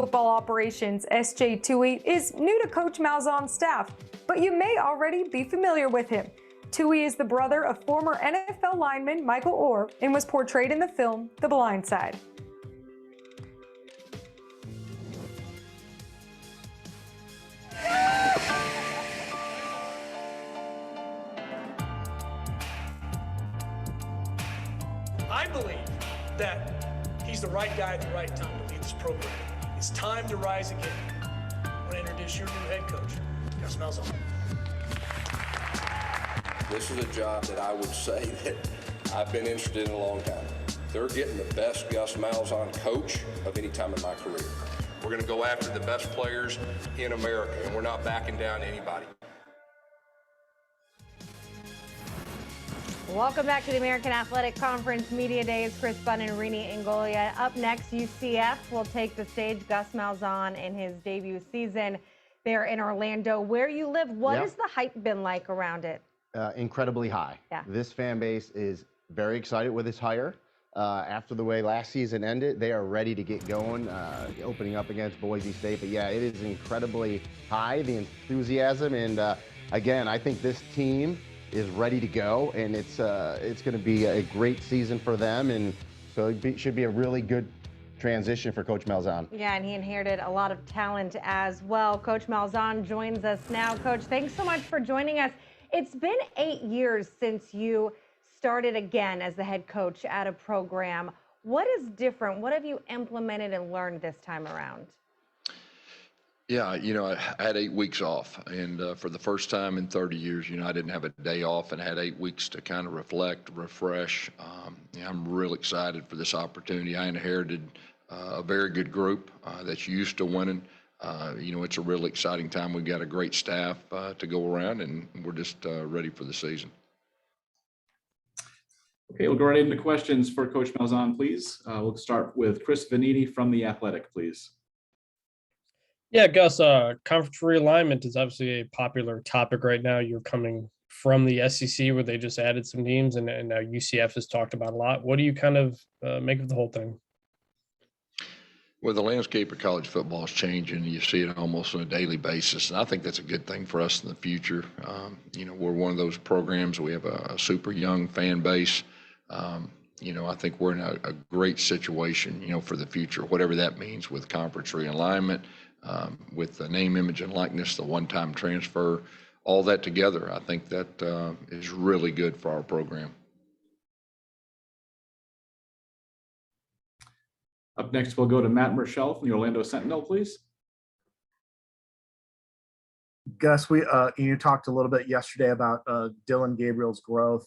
Football Operations S.J. Tui is new to Coach Malzahn's staff, but you may already be familiar with him. Tui is the brother of former NFL lineman Michael Orr and was portrayed in the film The Blind Side. I believe that he's the right guy at the right time to lead this program. It's time to rise again. I want to introduce your new head coach, Gus Malzahn. This is a job that I would say that I've been interested in a long time. They're getting the best Gus Malzahn coach of any time in my career. We're going to go after the best players in America, and we're not backing down to anybody. Welcome back to the American Athletic Conference Media Days. Chris Bunn and Rini Ingolia. Up next, UCF will take the stage. Gus Malzahn in his debut season there in Orlando. Where you live, what has the hype been like around it? Incredibly high. Yeah. This fan base is very excited with this hire. After the way last season ended, they are ready to get going, opening up against Boise State. But yeah, it is incredibly high, the enthusiasm. And again, I think this team is ready to go, and it's going to be a great season for them. And so it should be a really good transition for Coach Malzahn. Yeah, and he inherited a lot of talent as well. Coach Malzahn joins us now. Coach, thanks so much for joining us. It's been 8 years since you started again as the head coach at a program. What is different? What have you implemented and learned this time around? Yeah, I had 8 weeks off, and for the first time in 30 years, I didn't have a day off and had 8 weeks to kind of reflect, refresh. I'm real excited for this opportunity. I inherited a very good group that's used to winning. It's a really exciting time. We've got a great staff to go around, and we're just ready for the season. Okay, we'll go right into questions for Coach Malzahn, please. We'll start with Chris Vanini from The Athletic, please. Yeah, Gus, conference realignment is obviously a popular topic right now. You're coming from the SEC where they just added some teams, and now UCF is talked about a lot. What do you kind of make of the whole thing? Well, the landscape of college football is changing. You see it almost on a daily basis, and I think that's a good thing for us in the future. We're one of those programs. We have a super young fan base. I think we're in a great situation, for the future, whatever that means with conference realignment, with the name, image, and likeness, the one-time transfer, all that together. I think that is really good for our program. Up next, we'll go to Matt Murschel from the Orlando Sentinel, please. Gus, you talked a little bit yesterday about Dillon Gabriel's growth.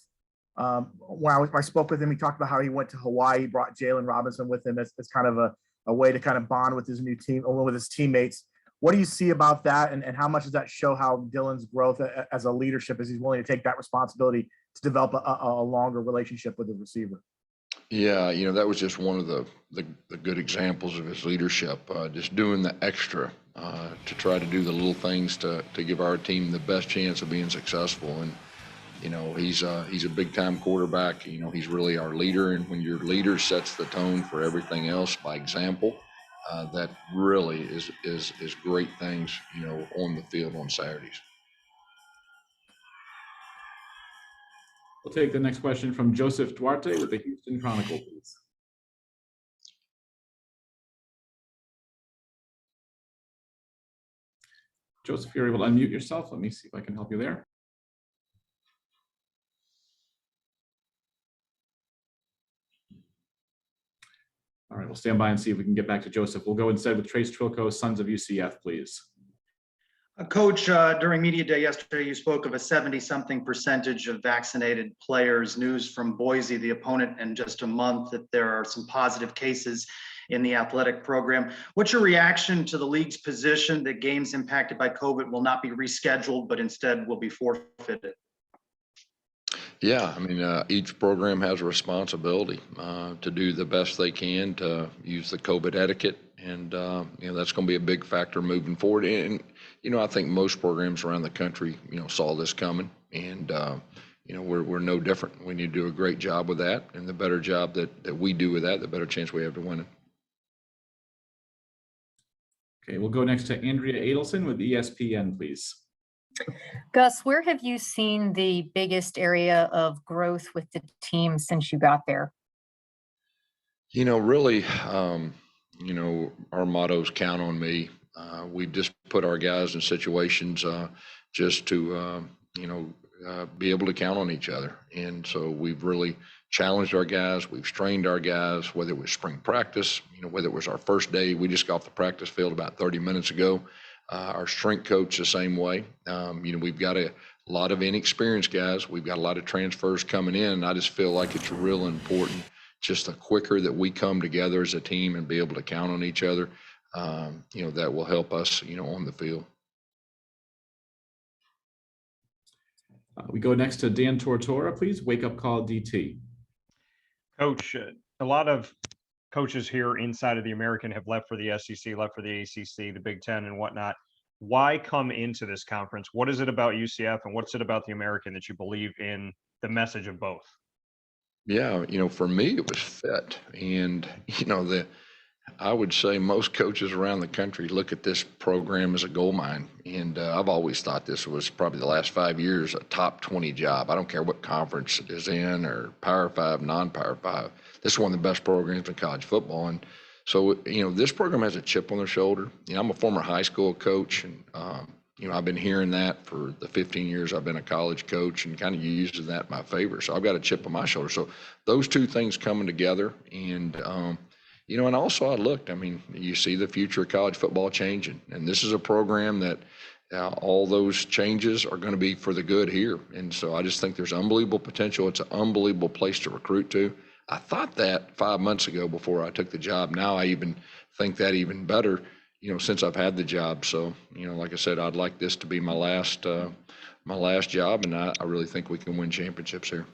When I spoke with him, he talked about how he went to Hawaii, he brought Jalen Robinson with him as kind of a way to kind of bond with his new team, or with his teammates. What do you see about that, and how much does that show how Dillon's growth as a leadership, as he's willing to take that responsibility to develop a longer relationship with the receiver? Yeah, that was just one of the good examples of his leadership, just doing the extra to try to do the little things to give our team the best chance of being successful. And, he's a big-time quarterback. He's really our leader, and when your leader sets the tone for everything else by example, that really is great things, on the field on Saturdays. We'll take the next question from Joseph Duarte with the Houston Chronicle, please. Joseph, you're able to unmute yourself. Let me see if I can help you there. All right, we'll stand by and see if we can get back to Joseph. We'll go instead with Trace Trilko, Sons of UCF, please. Coach, during media day yesterday, you spoke of a 70-something percentage of vaccinated players. News from Boise, the opponent, in just a month, that there are some positive cases in the athletic program. What's your reaction to the league's position that games impacted by COVID will not be rescheduled, but instead will be forfeited? Yeah, each program has a responsibility to do the best they can to use the COVID etiquette, and that's going to be a big factor moving forward. And I think most programs around the country, saw this coming, and we're no different. We need to do a great job with that, and the better job that we do with that, the better chance we have to win it. Okay, we'll go next to Andrea Adelson with ESPN, please. Gus, where have you seen the biggest area of growth with the team since you got there? Really, our motto is count on me. We just put our guys in situations just to, be able to count on each other. And so we've really challenged our guys. We've strained our guys, whether it was spring practice, whether it was our first day. We just got off the practice field about 30 minutes ago. Our strength coach the same way. We've got a lot of inexperienced guys. We've got a lot of transfers coming in. I just feel like it's real important. Just the quicker that we come together as a team and be able to count on each other, that will help us, on the field. We go next to Deandra Torre, please. Wake up call DT. Coach, a lot of coaches here inside of the American have left for the SEC, left for the ACC, the Big Ten, and whatnot. Why come into this conference? What is it about UCF and what's it about the American that you believe in the message of both? Yeah, for me, it was fit. And, I would say most coaches around the country look at this program as a gold mine. And I've always thought this was probably the last 5 years, a top 20 job. I don't care what conference it is in or Power 5, non-Power 5. This is one of the best programs in college football. And so, this program has a chip on their shoulder. I'm a former high school coach, and, I've been hearing that for the 15 years I've been a college coach and kind of using that in my favor. So I've got a chip on my shoulder. So those two things coming together, and, and also I looked, you see the future of college football changing, and this is a program that all those changes are going to be for the good here. And so I just think there's unbelievable potential. It's an unbelievable place to recruit to. I thought that 5 months ago before I took the job. Now I even think that even better, since I've had the job. So, like I said, I'd like this to be my last job, and I really think we can win championships here.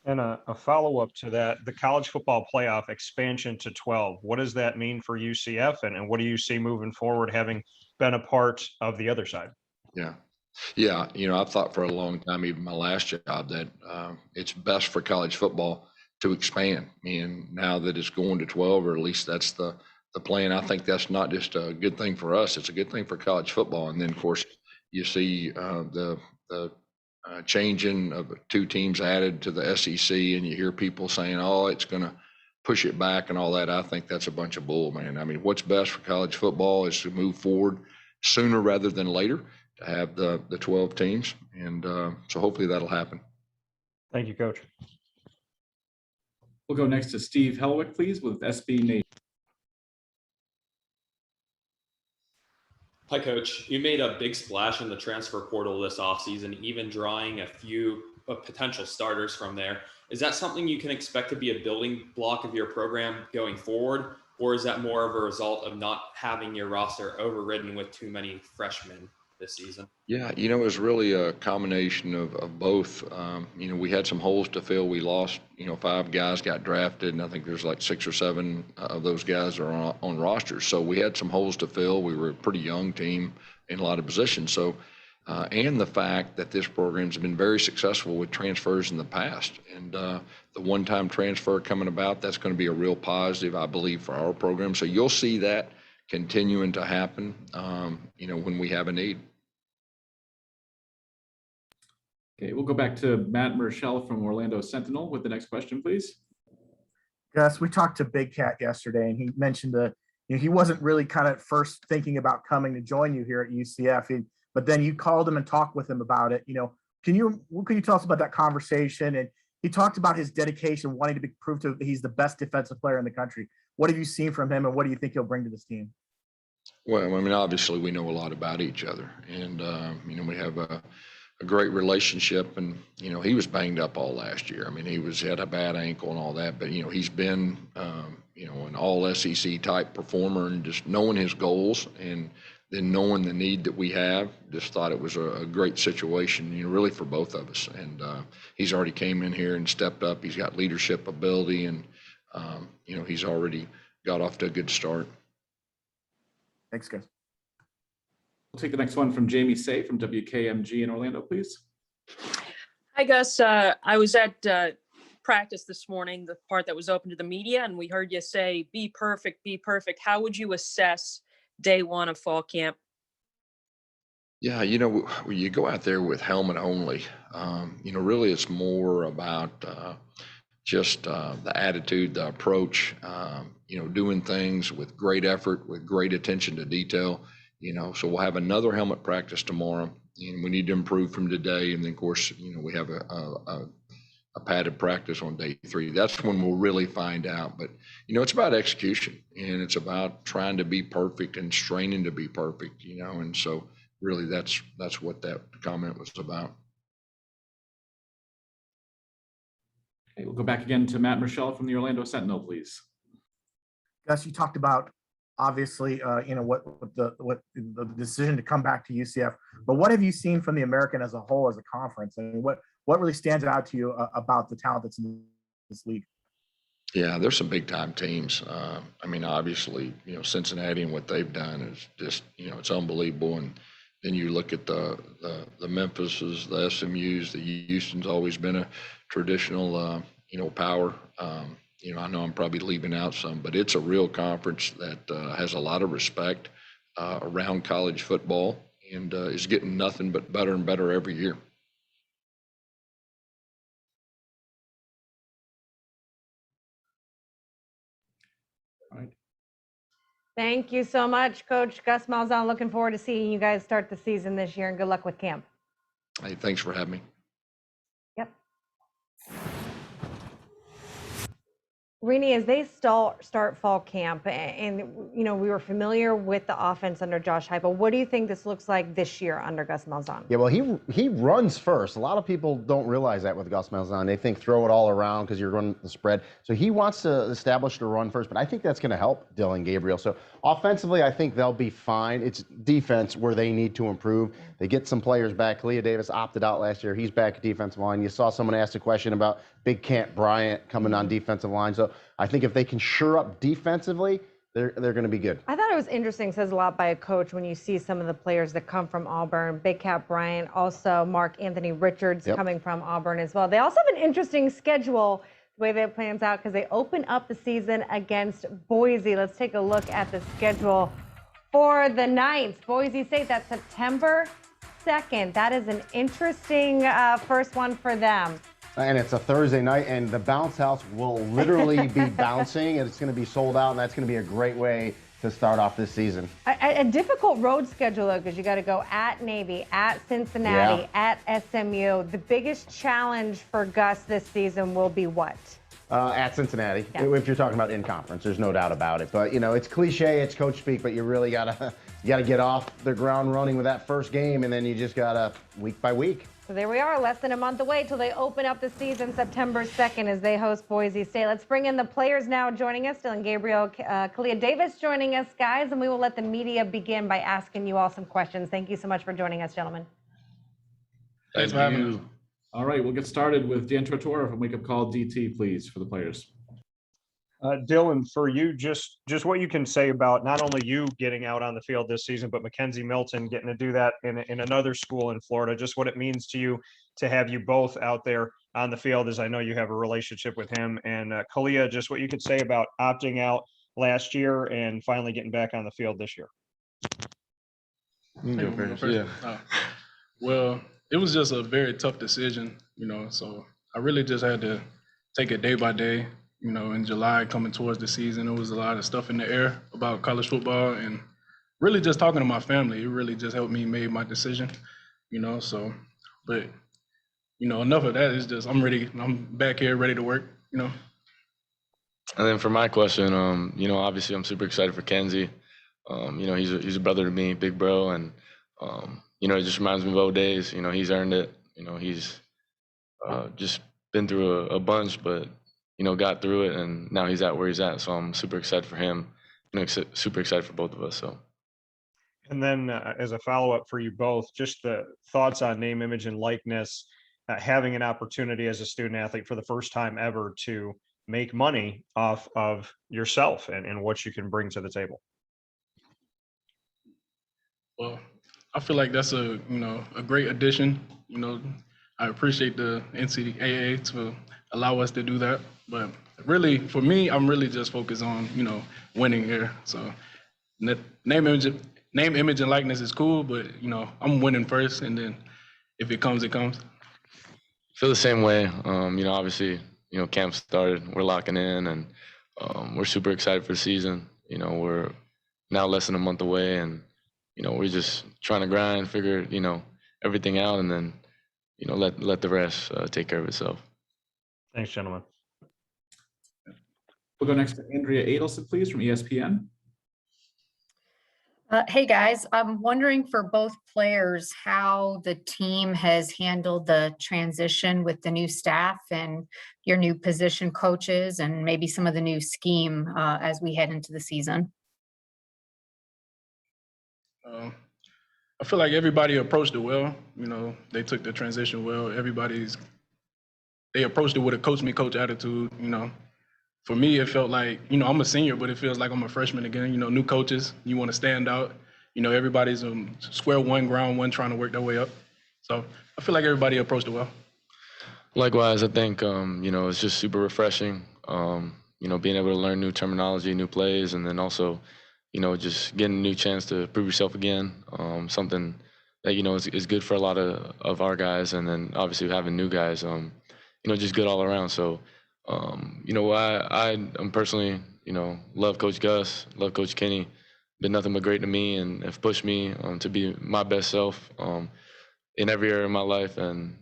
And a follow-up to that, the college football playoff expansion to 12, what does that mean for UCF, and what do you see moving forward, having been a part of the other side? Yeah. I've thought for a long time, even my last job, that it's best for college football to expand. And now that it's going to 12, or at least that's the plan, I think that's not just a good thing for us, it's a good thing for college football. And then, of course, you see the changing of 2 teams added to the SEC, and you hear people saying, oh, it's going to push it back and all that. I think that's a bunch of bull, man. What's best for college football is to move forward sooner rather than later, to have the 12 teams. And so hopefully that'll happen. Thank you, Coach. We'll go next to Steve Helwick, please, with SB Nation. Hi, Coach. You made a big splash in the transfer portal this offseason, even drawing a few potential starters from there. Is that something you can expect to be a building block of your program going forward, or is that more of a result of not having your roster overridden with too many freshmen this season? Yeah, it was really a combination of both. We had some holes to fill. We lost, 5 guys got drafted, and I think there's like 6 or 7 of those guys are on rosters. So we had some holes to fill. We were a pretty young team in a lot of positions. So, and the fact that this program's been very successful with transfers in the past. And the one-time transfer coming about, that's going to be a real positive, I believe, for our program. So you'll see that continuing to happen, when we have a need. Okay, we'll go back to Matt Murschel from Orlando Sentinel with the next question, please. Gus, we talked to Big Cat yesterday, and he mentioned he wasn't really kind of first thinking about coming to join you here at UCF, but then you called him and talked with him about it. Can you tell us about that conversation? And he talked about his dedication, wanting to be proved to he's the best defensive player in the country. What have you seen from him, and what do you think he'll bring to this team? Well, obviously we know a lot about each other, and we have a great relationship. And he was banged up all last year. He had a bad ankle and all that, but he's been an all SEC type performer, and just knowing his goals and then knowing the need that we have, just thought it was a great situation, really for both of us. And he's already came in here and stepped up. He's got leadership ability, and he's already got off to a good start. Thanks, guys. We'll take the next one from Jamie Say from WKMG in Orlando, please. Hi, Gus. I was at practice this morning, the part that was open to the media, and we heard you say, be perfect, be perfect. How would you assess day one of fall camp? Yeah, when you go out there with helmet only, really it's more about just the attitude, the approach, doing things with great effort, with great attention to detail. So we'll have another helmet practice tomorrow, and we need to improve from today. And then, of course, we have a padded practice on day 3. That's when we'll really find out. But, it's about execution, and it's about trying to be perfect and straining to be perfect, and so really that's what that comment was about. Okay, we'll go back again to Matt Michelle from the Orlando Sentinel, please. Gus, you talked about obviously, what the decision to come back to UCF, but what have you seen from the American as a whole, as a conference? I mean, what really stands out to you about the talent that's in this league? Yeah, there's some big time teams. Obviously, Cincinnati and what they've done is just, it's unbelievable. And then you look at the Memphises, the SMUs, the Houston's always been a traditional, power. I know I'm probably leaving out some, but it's a real conference that has a lot of respect around college football and is getting nothing but better and better every year. All right. Thank you so much, Coach Gus Malzahn. Looking forward to seeing you guys start the season this year, and good luck with camp. Hey, thanks for having me. Yep. Rini, as they start fall camp, and we were familiar with the offense under Josh Heupel. What do you think this looks like this year under Gus Malzahn? Yeah, well, he runs first. A lot of people don't realize that with Gus Malzahn. They think throw it all around because you're running the spread. So he wants to establish the run first, but I think that's going to help Dillon Gabriel. So offensively, I think they'll be fine. It's defense where they need to improve. They get some players back. Kalia Davis opted out last year. He's back at defensive line. You saw someone ask a question about Big Camp Bryant coming on defensive line. So I think if they can shore up defensively, they're going to be good. I thought it was interesting, says a lot by a coach when you see some of the players that come from Auburn, Big Cat Bryant, also Mark Anthony Richards coming from Auburn as well. They also have an interesting schedule, the way that plans out, because they open up the season against Boise. Let's take a look at the schedule for the Knights. Boise State, that's September 2nd. That is an interesting first one for them. And it's a Thursday night, and the bounce house will literally be bouncing, and it's going to be sold out, and that's going to be a great way to start off this season. A difficult road schedule, though, because you got to go at Navy, at Cincinnati, at SMU. The biggest challenge for Gus this season will be what? At Cincinnati, if you're talking about in conference, there's no doubt about it. But it's cliche, it's coach speak, but you really gotta get off the ground running with that first game, and then you just gotta week by week. So there we are, less than a month away till they open up the season September 2nd as they host Boise State. Let's bring in the players now joining us. Dillon Gabriel, Kalia Davis joining us, guys, and we will let the media begin by asking you all some questions. Thank you so much for joining us, gentlemen. Thanks for having us. All right, we'll get started with Deandra Torre from Wake Up Call DT, please, for the players. Dillon, for you, just what you can say about not only you getting out on the field this season, but Mackenzie Milton getting to do that in another school in Florida, just what it means to you to have you both out there on the field, as I know you have a relationship with him. And Kalia, just what you could say about opting out last year and finally getting back on the field this year. You can go first. Yeah. Well, it was just a very tough decision, so I really just had to take it day by day. In July, coming towards the season, it was a lot of stuff in the air about college football, and really just talking to my family, it really just helped me make my decision, so, but, enough of that. It's just, I'm ready. I'm back here ready to work, And then for my question, obviously I'm super excited for Kenzie. He's a brother to me, big bro, and, it just reminds me of old days. He's earned it. He's just been through a bunch, but got through it, and now he's at where he's at. So I'm super excited for him, super excited for both of us. So. And then as a follow-up for you both, just the thoughts on name, image, and likeness, having an opportunity as a student athlete for the first time ever to make money off of yourself and what you can bring to the table. Well, I feel like that's a great addition. I appreciate the NCAA to allow us to do that. But really, for me, I'm really just focused on, winning here. So name, image, and likeness is cool, but I'm winning first, and then if it comes, it comes. Feel the same way. Obviously, camp started. We're locking in, and we're super excited for the season. We're now less than a month away, and we're just trying to grind, figure everything out, and then let the rest take care of itself. Thanks, gentlemen. We'll go next to Andrea Adelson, please, from ESPN. Hey guys, I'm wondering for both players how the team has handled the transition with the new staff and your new position coaches and maybe some of the new scheme as we head into the season. I feel like everybody approached it well. They took the transition well. They approached it with a coach me coach attitude. For me, it felt like, I'm a senior, but it feels like I'm a freshman again. New coaches, you want to stand out. Everybody's square one, ground one, trying to work their way up. So I feel like everybody approached it well. Likewise, I think, it's just super refreshing, being able to learn new terminology, new plays, and then also, just getting a new chance to prove yourself again, something that, is good for a lot of our guys. And then obviously having new guys, just good all around. So, I'm personally, love Coach Gus, love Coach Kenny. Been nothing but great to me and have pushed me to be my best self in every area of my life. And,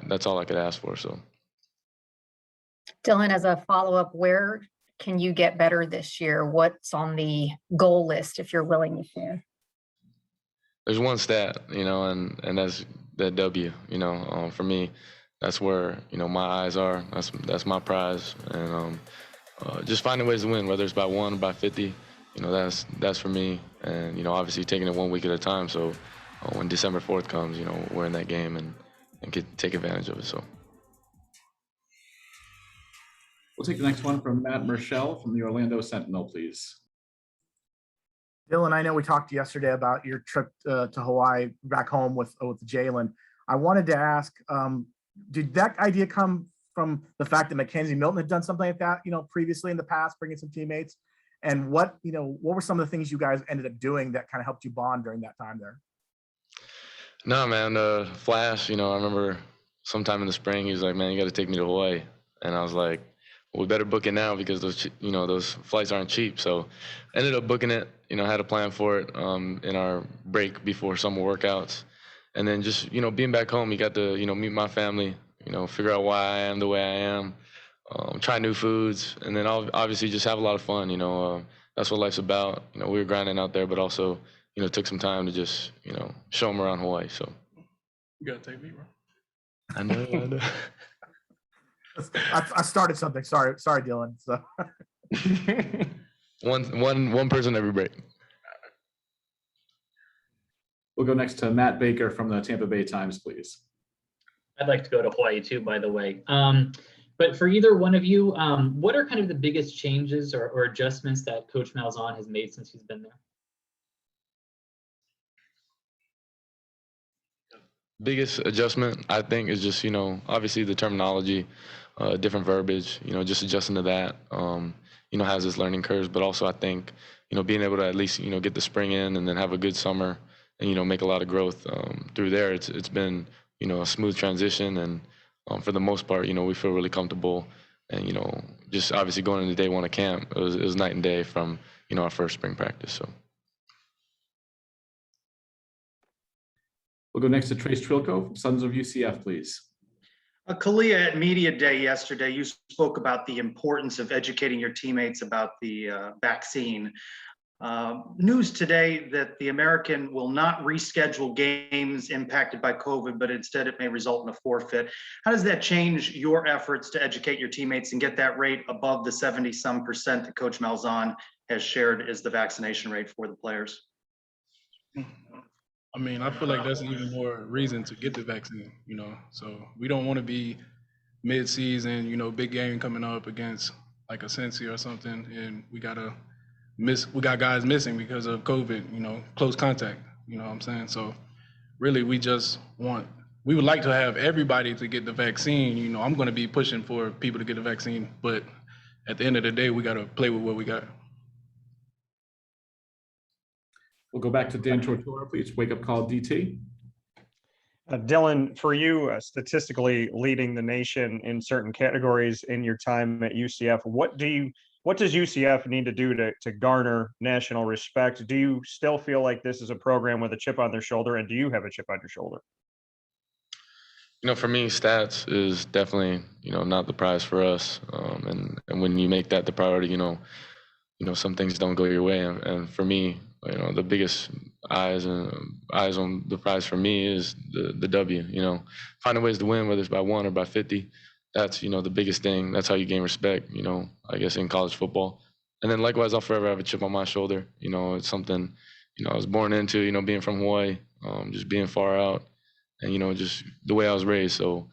that's all I could ask for. So, Dillon, as a follow-up, where can you get better this year? What's on the goal list, if you're willing to share? There's one stat, and that's that W, for me. That's where my eyes are. That's my prize, and just finding ways to win, whether it's by 1 or by 50. That's for me, and obviously taking it 1 week at a time. So when December 4th comes, we're in that game and take advantage of it. So We'll take the next one from Matt Murschel from the Orlando Sentinel, please. Dillon, I know we talked yesterday about your trip to Hawaii, back home with Jalen. I wanted to ask. Did that idea come from the fact that Mackenzie Milton had done something like that, previously in the past, bringing some teammates? And what were some of the things you guys ended up doing that kind of helped you bond during that time there? No, man, Flash, I remember sometime in the spring, he was like, man, you got to take me to Hawaii. And I was like, well, we better book it now because those flights aren't cheap. So ended up booking it, had a plan for it in our break before summer workouts. And then just, being back home, you got to, meet my family, figure out why I am the way I am, try new foods, and then obviously just have a lot of fun. That's what life's about. We were grinding out there, but also, took some time to just, show them around Hawaii. So you gotta take me, bro. I know. I started something. Sorry, Dillon. So one person every break. We'll go next to Matt Baker from the Tampa Bay Times, please. I'd like to go to Hawaii too, by the way. But for either one of you, what are kind of the biggest changes or adjustments that Coach Malzahn has made since he's been there? Biggest adjustment, I think, is just, obviously the terminology, different verbiage, just adjusting to that, has its learning curves. But also I think, being able to at least, get the spring in and then have a good summer and, make a lot of growth through there. It's been, a smooth transition. And for the most part, we feel really comfortable. And, just obviously going into day one of camp, it was night and day from, our first spring practice. So. We'll go next to Trace Trilko, Sons of UCF, please. Kalia, at Media Day yesterday, you spoke about the importance of educating your teammates about the vaccine. News today that the American will not reschedule games impacted by COVID, but instead it may result in a forfeit. How does that change your efforts to educate your teammates and get that rate above the 70-some% that Coach Malzahn has shared is the vaccination rate for the players? I mean, I feel like that's even more reason to get the vaccine, So we don't want to be mid-season, big game coming up against like a Cincy or something, and we got guys missing because of COVID, close contact, you know what I'm saying? So really we would like to have everybody to get the vaccine. I'm going to be pushing for people to get the vaccine, but at the end of the day, we got to play with what we got. We'll go back to Deandra Torre, please. Wake up call DT. Dillon, for you, statistically leading the nation in certain categories in your time at UCF, what does UCF need to do to garner national respect? Do you still feel like this is a program with a chip on their shoulder, and do you have a chip on your shoulder? For me, stats is definitely, not the prize for us. And when you make that the priority, some things don't go your way. And for me, the biggest eyes on the prize for me is the W. Finding ways to win, whether it's by 1 or by 50. That's, the biggest thing. That's how you gain respect, I guess, in college football. And then likewise, I'll forever have a chip on my shoulder. It's something, I was born into, being from Hawaii, just being far out. And, just the way I was raised. So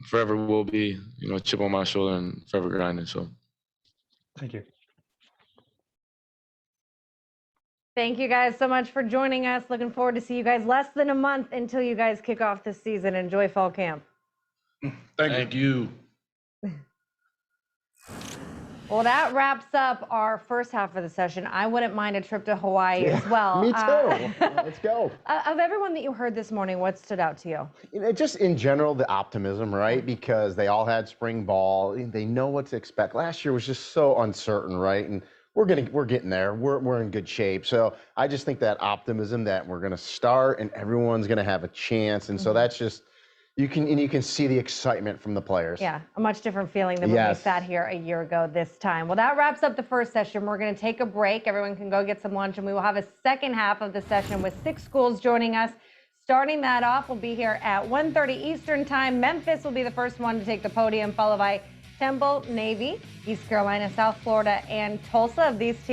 forever will be, a chip on my shoulder and forever grinding. So thank you. Thank you guys so much for joining us. Looking forward to see you guys less than a month until you guys kick off this season. Enjoy fall camp. Thank you. Well, that wraps up our first half of the session. I wouldn't mind a trip to Hawaii as well. Me too. Let's go. Of everyone that you heard this morning, what stood out to you? Just in general, the optimism, right? Because they all had spring ball. They know what to expect. Last year was just so uncertain, right? And we're getting there. We're in good shape. So I just think that optimism that we're gonna start and everyone's gonna have a chance. And so that's just you can see the excitement from the players. Yeah, a much different feeling than when we sat here a year ago this time. Well, that wraps up the first session. We're going to take a break. Everyone can go get some lunch, and we will have a second half of the session with 6 schools joining us. Starting that off, we'll be here at 1:30 Eastern Time. Memphis will be the first one to take the podium, followed by Temple, Navy, East Carolina, South Florida, and Tulsa. Of these teams